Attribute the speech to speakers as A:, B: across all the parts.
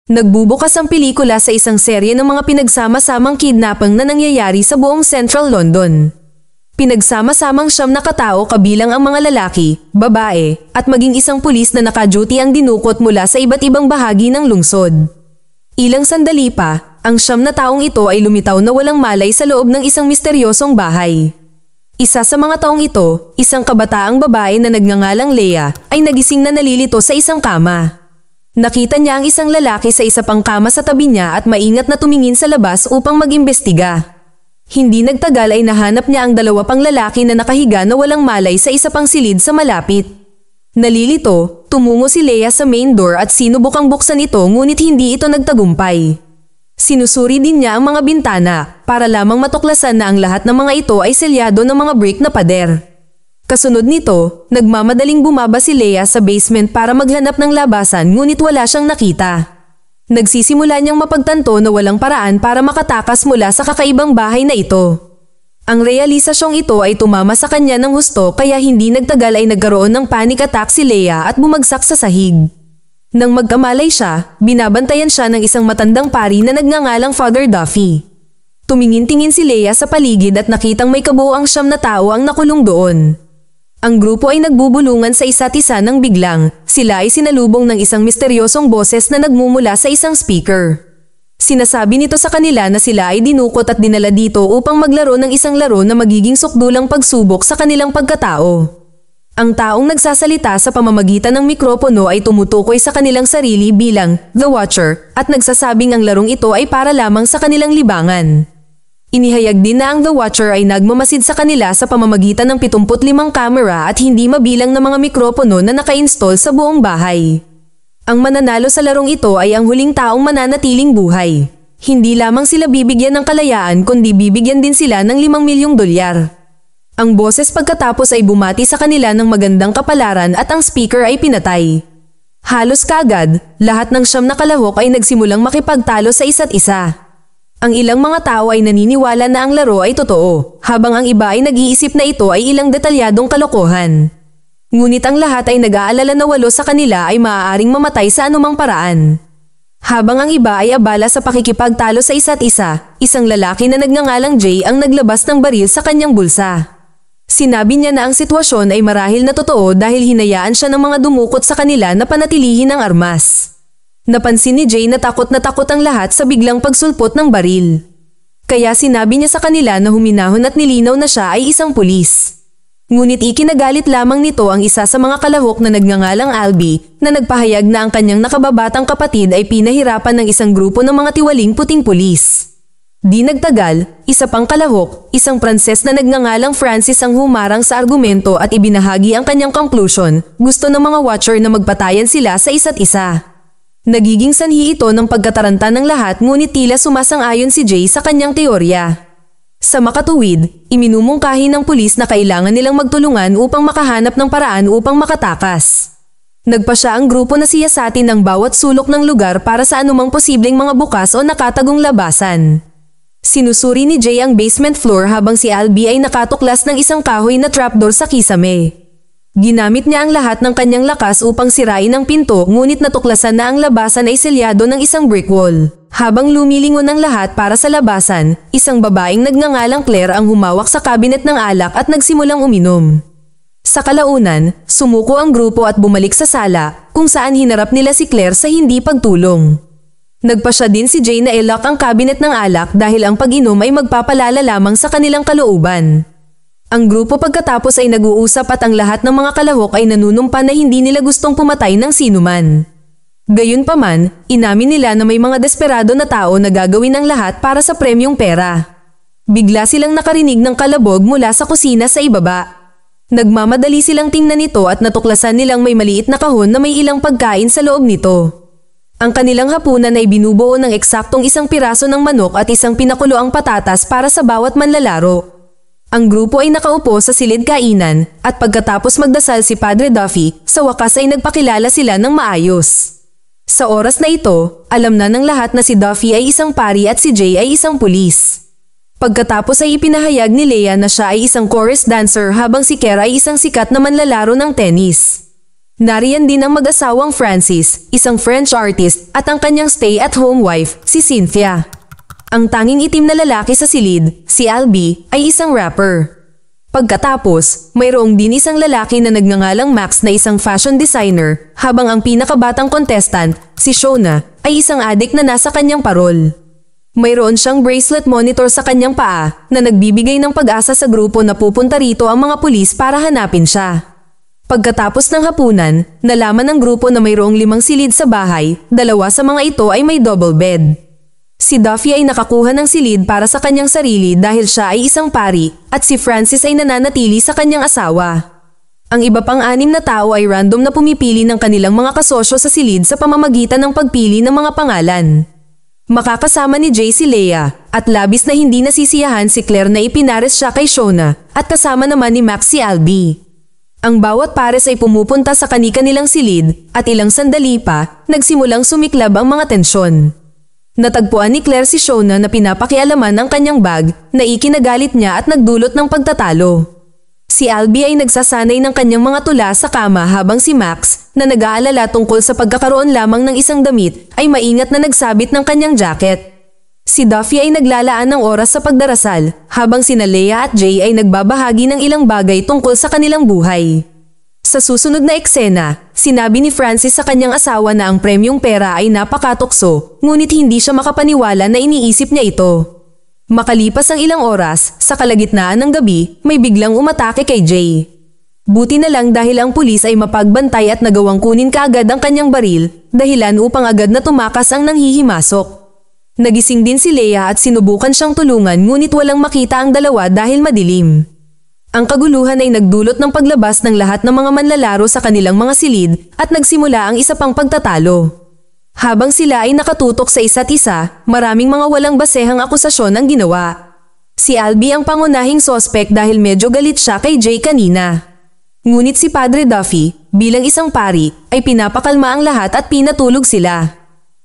A: Nagbubukas ang pelikula sa isang serye ng mga pinagsama-samang kidnapping na nangyayari sa buong Central London. Pinagsama-samang 9 na katao kabilang ang mga lalaki, babae, at maging isang pulis na naka-duty ang dinukot mula sa iba't ibang bahagi ng lungsod. Ilang sandali pa, ang 9 na taong ito ay lumitaw na walang malay sa loob ng isang misteryosong bahay. Isa sa mga taong ito, isang kabataang babae na nagngangalang Leah, ay nagising na nalilito sa isang kama. Nakita niya ang isang lalaki sa isa pang kama sa tabi niya at maingat na tumingin sa labas upang mag-imbestiga. Hindi nagtagal ay nahanap niya ang 2 pang lalaki na nakahiga na walang malay sa isa pang silid sa malapit. Nalilito, tumungo si Leah sa main door at sinubukang buksan ito ngunit hindi ito nagtagumpay. Sinusuri din niya ang mga bintana para lamang matuklasan na ang lahat ng mga ito ay selyado ng mga brick na pader. Kasunod nito, nagmamadaling bumaba si Leah sa basement para maghanap ng labasan ngunit wala siyang nakita. Nagsisimula niyang mapagtanto na walang paraan para makatakas mula sa kakaibang bahay na ito. Ang realisasyong ito ay tumama sa kanya ng husto kaya hindi nagtagal ay nagkaroon ng panic attack si Leah at bumagsak sa sahig. Nang magkamalay siya, binabantayan siya ng isang matandang pari na nagngangalang Father Duffy. Tumingin-tingin si Leah sa paligid at nakitang may kabuoang 9 na tao ang nakulong doon. Ang grupo ay nagbubulungan sa isa't isa nang biglang, sila ay sinalubong ng isang misteryosong boses na nagmumula sa isang speaker. Sinasabi nito sa kanila na sila ay dinukot at dinala dito upang maglaro ng isang laro na magiging sukdulang pagsubok sa kanilang pagkatao. Ang taong nagsasalita sa pamamagitan ng mikropono ay tumutukoy sa kanilang sarili bilang The Watcher at nagsasabing ang larong ito ay para lamang sa kanilang libangan. Inihayag din na ang The Watcher ay nagmamasid sa kanila sa pamamagitan ng 75 kamera at hindi mabilang na mga mikropono na naka-install sa buong bahay. Ang mananalo sa larong ito ay ang huling taong mananatiling buhay. Hindi lamang sila bibigyan ng kalayaan kundi bibigyan din sila ng $5 milyong. Ang boses pagkatapos ay bumati sa kanila ng magandang kapalaran at ang speaker ay pinatay. Halos kaagad, lahat ng 9 na kalahok ay nagsimulang makipagtalo sa isa't isa. Ang ilang mga tao ay naniniwala na ang laro ay totoo, habang ang iba ay nag-iisip na ito ay ilang detalyadong kalokohan. Ngunit ang lahat ay nag-aalala na 8 sa kanila ay maaaring mamatay sa anumang paraan. Habang ang iba ay abala sa pakikipagtalo sa isa't isa, isang lalaki na nagngangalang Jay ang naglabas ng baril sa kanyang bulsa. Sinabi niya na ang sitwasyon ay marahil na totoo dahil hinayaan siya ng mga dumukot sa kanila na panatilihin ang armas. Napansin ni Jay na takot ang lahat sa biglang pagsulpot ng baril. Kaya sinabi niya sa kanila na huminahon at nilinaw na siya ay isang pulis. Ngunit ikinagalit lamang nito ang isa sa mga kalahok na nagngangalang Albie na nagpahayag na ang kanyang nakababatang kapatid ay pinahirapan ng isang grupo ng mga tiwaling puting pulis. Di nagtagal, isa pang kalahok, isang Pranses na nagngangalang Francis ang humarang sa argumento at ibinahagi ang kanyang conclusion, gusto ng mga watcher na magpatayan sila sa isa't isa. Nagiging sanhi ito ng pagkataranta ng lahat ngunit tila sumasang-ayon si Jay sa kanyang teorya. Sa makatuwid, iminumungkahi ng pulis na kailangan nilang magtulungan upang makahanap ng paraan upang makatakas. Nagpasya ang grupo na siyasatin ng bawat sulok ng lugar para sa anumang posibleng mga bukas o nakatagong labasan. Sinusuri ni Jay ang basement floor habang si Albie ay nakatuklas ng isang kahoy na trapdoor sa kisame. Ginamit niya ang lahat ng kanyang lakas upang sirain ang pinto ngunit natuklasan na ang labasan ay selyado ng isang brick wall. Habang lumilingon ang lahat para sa labasan, isang babaeng nagngangalang Claire ang humawak sa kabinet ng alak at nagsimulang uminom. Sa kalaunan, sumuko ang grupo at bumalik sa sala kung saan hinarap nila si Claire sa hindi pagtulong. Nagpasya din si Jay na i-lock ang kabinet ng alak dahil ang pag-inom ay magpapalala lamang sa kanilang kalooban. Ang grupo pagkatapos ay nag-uusap at ang lahat ng mga kalahok ay nanunumpa na hindi nila gustong pumatay ng sinuman. Gayunpaman, inamin nila na may mga desperado na tao na gagawin ang lahat para sa premyong pera. Bigla silang nakarinig ng kalabog mula sa kusina sa ibaba. Nagmamadali silang tingnan ito at natuklasan nilang may maliit na kahon na may ilang pagkain sa loob nito. Ang kanilang hapunan ay binubuo ng eksaktong 1 piraso ng manok at isang pinakuloang patatas para sa bawat manlalaro. Ang grupo ay nakaupo sa silid kainan at pagkatapos magdasal si Padre Duffy, sa wakas ay nagpakilala sila ng maayos. Sa oras na ito, alam na ng lahat na si Duffy ay isang pari at si Jay ay isang pulis. Pagkatapos ay ipinahayag ni Leah na siya ay isang chorus dancer habang si Kera ay isang sikat na manlalaro ng tennis. Nariyan din ang mag-asawang Francis, isang French artist, at ang kanyang stay-at-home wife, si Cynthia. Ang tanging itim na lalaki sa silid, si Albie, ay isang rapper. Pagkatapos, mayroong din isang lalaki na nagngangalang Max na isang fashion designer, habang ang pinakabatang contestant, si Shona, ay isang adik na nasa kanyang parol. Mayroon siyang bracelet monitor sa kanyang paa na nagbibigay ng pag-asa sa grupo na pupunta rito ang mga pulis para hanapin siya. Pagkatapos ng hapunan, nalaman ng grupo na mayroong 5 silid sa bahay, 2 sa mga ito ay may double bed. Si Duffy ay nakakuha ng silid para sa kanyang sarili dahil siya ay isang pari at si Francis ay nananatili sa kanyang asawa. Ang iba pang 6 na tao ay random na pumipili ng kanilang mga kasosyo sa silid sa pamamagitan ng pagpili ng mga pangalan. Makakasama ni Jay si Leia at labis na hindi nasisiyahan si Claire na ipinares siya kay Shona at kasama naman ni Max si Albie. Ang bawat pares ay pumupunta sa kani-kanilang silid at ilang sandali pa, nagsimulang sumiklab ang mga tensyon. Natagpuan ni Claire si Shona na pinapakialaman ang kanyang bag na ikinagalit niya at nagdulot ng pagtatalo. Si Albie ay nagsasanay ng kanyang mga tula sa kama habang si Max, na nag-aalala tungkol sa pagkakaroon lamang ng isang damit, ay maingat na nagsabit ng kanyang jacket. Si Duffy ay naglalaan ng oras sa pagdarasal, habang sina Leia at Jay ay nagbabahagi ng ilang bagay tungkol sa kanilang buhay. Sa susunod na eksena, sinabi ni Francis sa kanyang asawa na ang premyong pera ay napakatukso, ngunit hindi siya makapaniwala na iniisip niya ito. Makalipas ang ilang oras, sa kalagitnaan ng gabi, may biglang umatake kay Jay. Buti na lang dahil ang pulis ay mapagbantay at nagawang kunin kaagad ang kanyang baril, dahilan upang agad na tumakas ang nanghihimasok. Nagising din si Leia at sinubukan siyang tulungan ngunit walang makita ang dalawa dahil madilim. Ang kaguluhan ay nagdulot ng paglabas ng lahat ng mga manlalaro sa kanilang mga silid at nagsimula ang isa pang pagtatalo. Habang sila ay nakatutok sa isa't isa, maraming mga walang basehang akusasyon ang ginawa. Si Albie ang pangunahing sospek dahil medyo galit siya kay Jay kanina. Ngunit si Padre Duffy, bilang isang pari, ay pinapakalma ang lahat at pinatulog sila.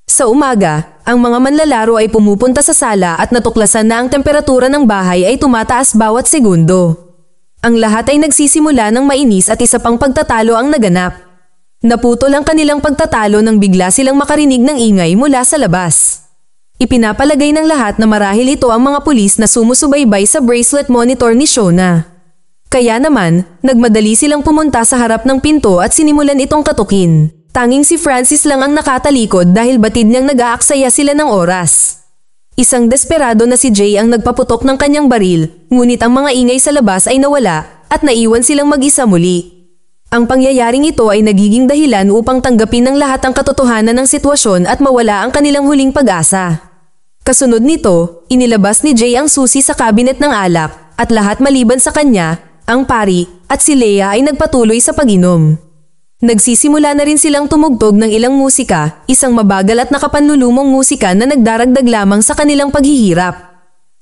A: Sa umaga, ang mga manlalaro ay pumupunta sa sala at natuklasan na ang temperatura ng bahay ay tumataas bawat segundo. Ang lahat ay nagsisimula ng mainis at isa pang pagtatalo ang naganap. Naputol ang kanilang pagtatalo nang bigla silang makarinig ng ingay mula sa labas. Ipinapalagay ng lahat na marahil ito ang mga pulis na sumusubaybay sa bracelet monitor ni Shona. Kaya naman, nagmadali silang pumunta sa harap ng pinto at sinimulan itong katukin. Tanging si Francis lang ang nakatalikod dahil batid niyang nag-aaksaya sila ng oras. Isang desperado na si Jay ang nagpaputok ng kanyang baril, ngunit ang mga ingay sa labas ay nawala at naiwan silang mag-isa muli. Ang pangyayaring ito ay nagiging dahilan upang tanggapin ng lahat ang katotohanan ng sitwasyon at mawala ang kanilang huling pag-asa. Kasunod nito, inilabas ni Jay ang susi sa kabinet ng alak at lahat maliban sa kanya, ang pari at si Leia ay nagpatuloy sa pag-inom. Nagsisimula na rin silang tumugtog ng ilang musika, isang mabagal at nakapanlulumong musika na nagdaragdag lamang sa kanilang paghihirap.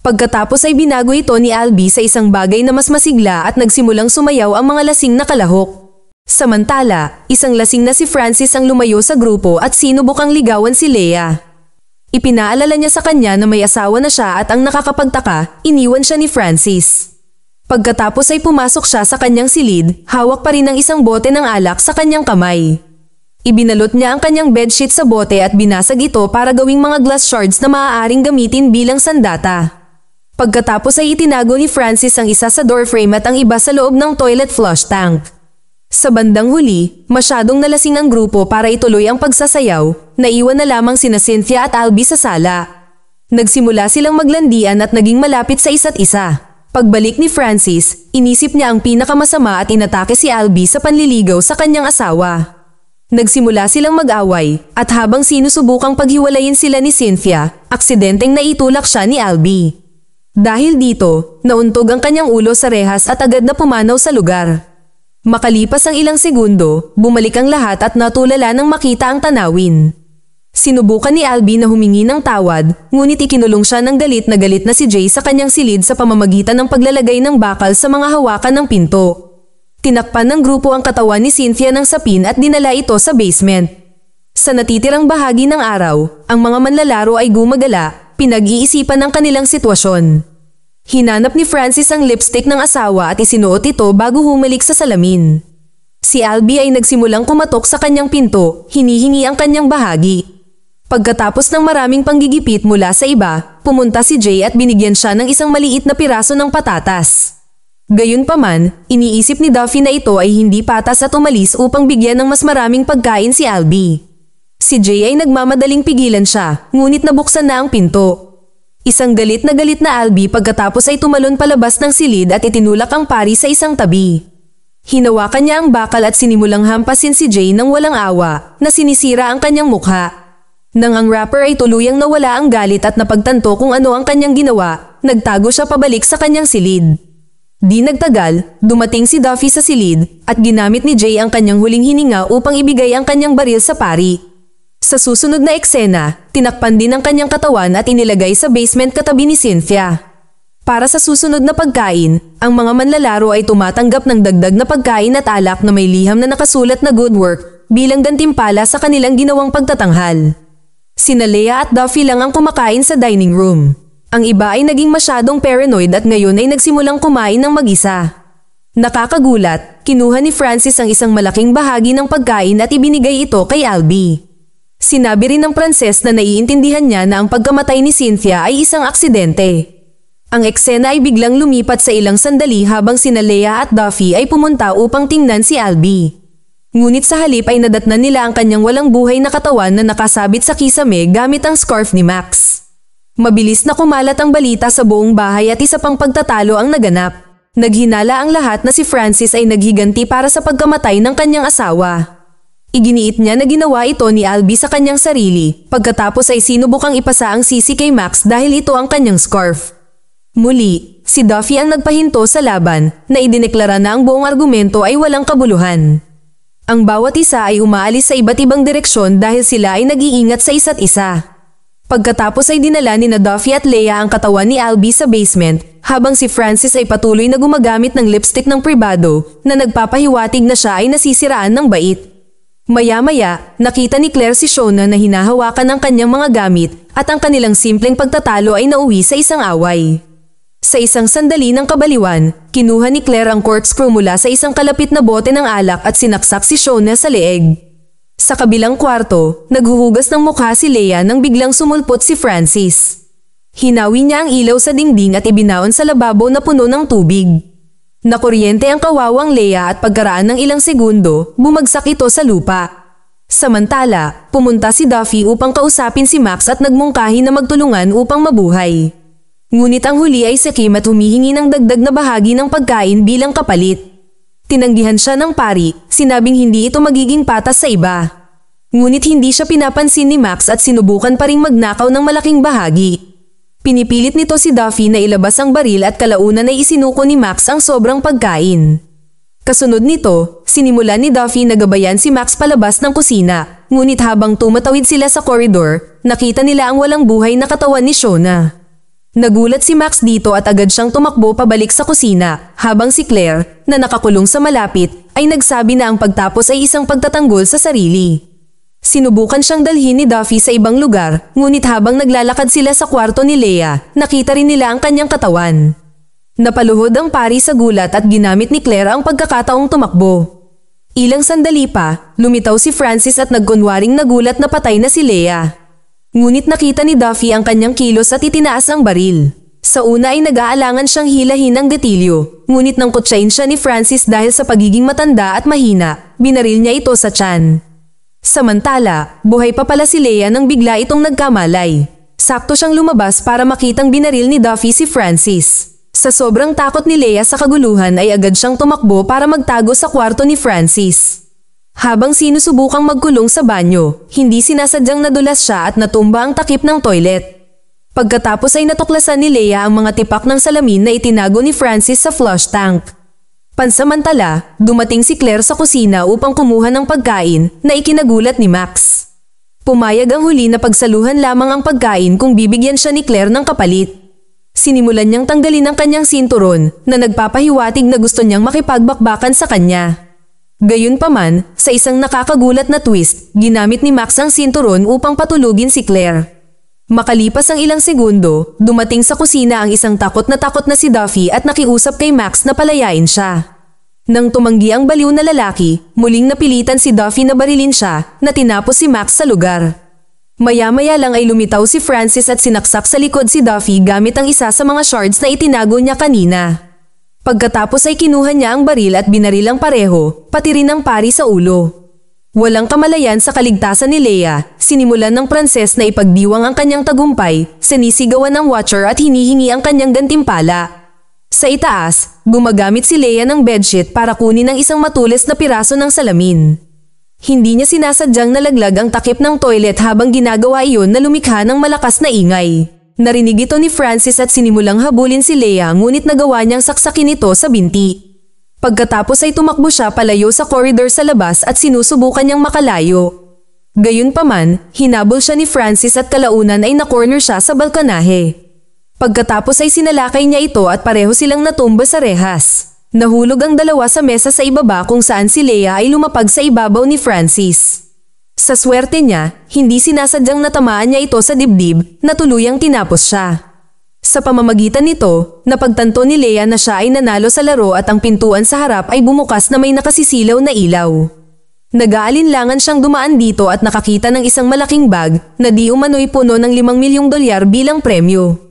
A: Pagkatapos ay binago ito ni Albie sa isang bagay na mas masigla at nagsimulang sumayaw ang mga lasing na kalahok. Samantala, isang lasing na si Francis ang lumayo sa grupo at sinubukang ligawan si Leia. Ipinaalala niya sa kanya na may asawa na siya at ang nakakapagtaka, iniwan siya ni Francis. Pagkatapos ay pumasok siya sa kanyang silid, hawak pa rin ang isang bote ng alak sa kanyang kamay. Ibinalot niya ang kanyang bedsheet sa bote at binasag ito para gawing mga glass shards na maaaring gamitin bilang sandata. Pagkatapos ay itinago ni Francis ang isa sa doorframe at ang iba sa loob ng toilet flush tank. Sa bandang huli, masyadong nalasing ang grupo para ituloy ang pagsasayaw, naiwan na lamang sina Cynthia at Albie sa sala. Nagsimula silang maglandian at naging malapit sa isa't isa. Pagbalik ni Francis, inisip niya ang pinakamasama at inatake si Albie sa panliligaw sa kanyang asawa. Nagsimula silang mag-away at habang sinusubukang paghiwalayin sila ni Cynthia, aksidenteng naitulak siya ni Albie. Dahil dito, nauntog ang kanyang ulo sa rehas at agad na pumanaw sa lugar. Makalipas ang ilang segundo, bumalik ang lahat at natulala nang makita ang tanawin. Sinubukan ni Albie na humingi ng tawad, ngunit ikinulong siya ng galit na si Jay sa kanyang silid sa pamamagitan ng paglalagay ng bakal sa mga hawakan ng pinto. Tinakpan ng grupo ang katawan ni Cynthia ng sapin at dinala ito sa basement. Sa natitirang bahagi ng araw, ang mga manlalaro ay gumagala, pinag-iisipan ang kanilang sitwasyon. Hinanap ni Francis ang lipstick ng asawa at isinuot ito bago humalik sa salamin. Si Albie ay nagsimulang kumatok sa kanyang pinto, hinihingi ang kanyang bahagi. Pagkatapos ng maraming panggigipit mula sa iba, pumunta si Jay at binigyan siya ng isang maliit na piraso ng patatas. Gayunpaman, iniisip ni Duffy na ito ay hindi patas at umalis upang bigyan ng mas maraming pagkain si Albie. Si Jay ay nagmamadaling pigilan siya, ngunit nabuksan na ang pinto. Isang galit na Albie pagkatapos ay tumalon palabas ng silid at itinulak ang pari sa isang tabi. Hinawakan niya ang bakal at sinimulang hampasin si Jay ng walang awa, na sinisira ang kanyang mukha. Nang ang rapper ay tuluyang nawala ang galit at napagtanto kung ano ang kanyang ginawa, nagtago siya pabalik sa kanyang silid. Di nagtagal, dumating si Duffy sa silid at ginamit ni Jay ang kanyang huling hininga upang ibigay ang kanyang baril sa pari. Sa susunod na eksena, tinakpan din ang kanyang katawan at inilagay sa basement katabi ni Cynthia. Para sa susunod na pagkain, ang mga manlalaro ay tumatanggap ng dagdag na pagkain at alak na may liham na nakasulat na good work bilang gantimpala sa kanilang ginawang pagtatanghal. Sina Leia at Duffy lang ang kumakain sa dining room. Ang iba ay naging masyadong paranoid at ngayon ay nagsimulang kumain ng mag-isa. Nakakagulat, kinuha ni Francis ang isang malaking bahagi ng pagkain at ibinigay ito kay Albie. Sinabi rin ng Pranses na naiintindihan niya na ang pagkamatay ni Cynthia ay isang aksidente. Ang eksena ay biglang lumipat sa ilang sandali habang sina Leia at Duffy ay pumunta upang tingnan si Albie. Ngunit sa halip ay nadatnan nila ang kanyang walang buhay na katawan na nakasabit sa kisame gamit ang scarf ni Max. Mabilis na kumalat ang balita sa buong bahay at isa pang pagtatalo ang naganap. Naghinala ang lahat na si Francis ay naghiganti para sa pagkamatay ng kanyang asawa. Iginiit niya na ginawa ito ni Albie sa kanyang sarili, pagkatapos ay sinubukang ipasa ang sisi kay Max dahil ito ang kanyang scarf. Muli, si Duffy ang nagpahinto sa laban, na idineklara na ang buong argumento ay walang kabuluhan. Ang bawat isa ay umaalis sa iba't ibang direksyon dahil sila ay nag-iingat sa isa't isa. Pagkatapos ay dinala ni Duffy at Leia ang katawan ni Albie sa basement, habang si Francis ay patuloy na gumagamit ng lipstick ng pribado na nagpapahiwatig na siya ay nasisiraan ng bait. Maya-maya, nakita ni Claire si Shona na hinahawakan ang kanyang mga gamit at ang kanilang simpleng pagtatalo ay nauwi sa isang away. Sa isang sandali ng kabaliwan, kinuha ni Claire ang corkscrew mula sa isang kalapit na bote ng alak at sinaksak si Shona sa leeg. Sa kabilang kwarto, naghuhugas ng mukha si Leia nang biglang sumulpot si Francis. Hinawi niya ang ilaw sa dingding at ibinaon sa lababo na puno ng tubig. Nakuryente ang kawawang Leia at pagkaraan ng ilang segundo, bumagsak ito sa lupa. Samantala, pumunta si Duffy upang kausapin si Max at nagmungkahi na magtulungan upang mabuhay. Ngunit ang huli ay si Kim at humihingi ng dagdag na bahagi ng pagkain bilang kapalit. Tinanggihan siya ng pari, sinabing hindi ito magiging patas sa iba. Ngunit hindi siya pinapansin ni Max at sinubukan pa ring magnakaw ng malaking bahagi. Pinipilit nito si Duffy na ilabas ang baril at kalaunan ay isinuko ni Max ang sobrang pagkain. Kasunod nito, sinimulan ni Duffy na gabayan si Max palabas ng kusina, ngunit habang tumatawid sila sa koridor, nakita nila ang walang buhay na katawan ni Shona. Nagulat si Max dito at agad siyang tumakbo pabalik sa kusina, habang si Claire, na nakakulong sa malapit, ay nagsabi na ang pagtapos ay isang pagtatanggol sa sarili. Sinubukan siyang dalhin ni Duffy sa ibang lugar, ngunit habang naglalakad sila sa kwarto ni Leia, nakita rin nila ang kanyang katawan. Napaluhod ang pari sa gulat at ginamit ni Claire ang pagkakataong tumakbo. Ilang sandali pa, lumitaw si Francis at nagkunwaring nagulat na patay na si Leia. Ngunit nakita ni Duffy ang kanyang kilos at itinaas ang baril. Sa una ay nag-aalangan siyang hilahin ang gatilyo, ngunit nang kutsain siya ni Francis dahil sa pagiging matanda at mahina, binaril niya ito sa tiyan. Samantala, buhay pa pala si Leia nang bigla itong nagkamalay. Sakto siyang lumabas para makitang binaril ni Duffy si Francis. Sa sobrang takot ni Leia sa kaguluhan ay agad siyang tumakbo para magtago sa kwarto ni Francis. Habang sinusubukang magkulong sa banyo, hindi sinasadyang nadulas siya at natumba ang takip ng toilet. Pagkatapos ay natuklasan ni Leia ang mga tipak ng salamin na itinago ni Francis sa flush tank. Pansamantala, dumating si Claire sa kusina upang kumuha ng pagkain na ikinagulat ni Max. Pumayag ang huli na pagsaluhan lamang ang pagkain kung bibigyan siya ni Claire ng kapalit. Sinimulan niyang tanggalin ang kanyang sinturon na nagpapahiwatig na gusto niyang makipagbakbakan sa kanya. Gayunpaman, sa isang nakakagulat na twist, ginamit ni Max ang sinturon upang patulugin si Claire. Makalipas ang ilang segundo, dumating sa kusina ang isang takot na si Duffy at nakiusap kay Max na palayain siya. Nang tumanggi ang baliw na lalaki, muling napilitan si Duffy na barilin siya na tinapos si Max sa lugar. Maya-maya lang ay lumitaw si Francis at sinaksak sa likod si Duffy gamit ang isa sa mga shards na itinago niya kanina. Pagkatapos ay kinuha niya ang baril at binaril ang pareho, pati rin ang pari sa ulo. Walang kamalayan sa kaligtasan ni Leia, sinimulan ng Pranses na ipagdiwang ang kanyang tagumpay, sinisigawan ng Watcher at hinihingi ang kanyang gantimpala. Sa itaas, gumagamit si Leia ng bedsheet para kunin ang isang matulis na piraso ng salamin. Hindi niya sinasadyang nalaglag ang takip ng toilet habang ginagawa iyon na lumikha ng malakas na ingay. Narinig ito ni Francis at sinimulang habulin si Leia ngunit nagawa niyang saksakin ito sa binti. Pagkatapos ay tumakbo siya palayo sa corridor sa labas at sinusubukan niyang makalayo. Gayunpaman, hinabol siya ni Francis at kalaunan ay na-corner siya sa balkonahe. Pagkatapos ay sinalakay niya ito at pareho silang natumba sa rehas. Nahulog ang dalawa sa mesa sa ibaba kung saan si Leia ay lumapag sa ibabaw ni Francis. Sa swerte niya, hindi sinasadyang natamaan niya ito sa dibdib na tuluyang tinapos siya. Sa pamamagitan nito, napagtanto ni Leia na siya ay nanalo sa laro at ang pintuan sa harap ay bumukas na may nakasisilaw na ilaw. Nag-aalinlangan siyang dumaan dito at nakakita ng isang malaking bag na di umano'y puno ng $5 milyong bilang premyo.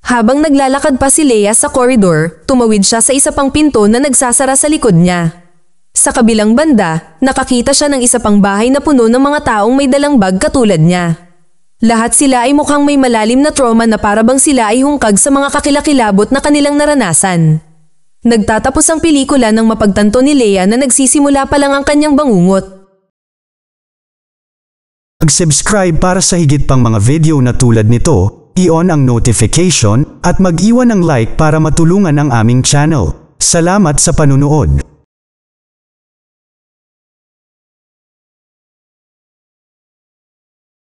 A: Habang naglalakad pa si Leia sa koridor, tumawid siya sa isa pang pinto na nagsasara sa likod niya. Sa kabilang banda, nakakita siya ng isa pang bahay na puno ng mga taong may dalang bag katulad niya. Lahat sila ay mukhang may malalim na trauma na parabang sila ay hungkag sa mga kakilakilabot na kanilang naranasan. Nagtatapos ang pelikula nang mapagtanto ni Leia na nagsisimula pa lang ang kanyang bangungot.
B: Mag-subscribe para sa higit pang mga video na tulad nito, i-on ang notification at mag-iwan ng like para matulungan ang aming channel. Salamat sa panunood.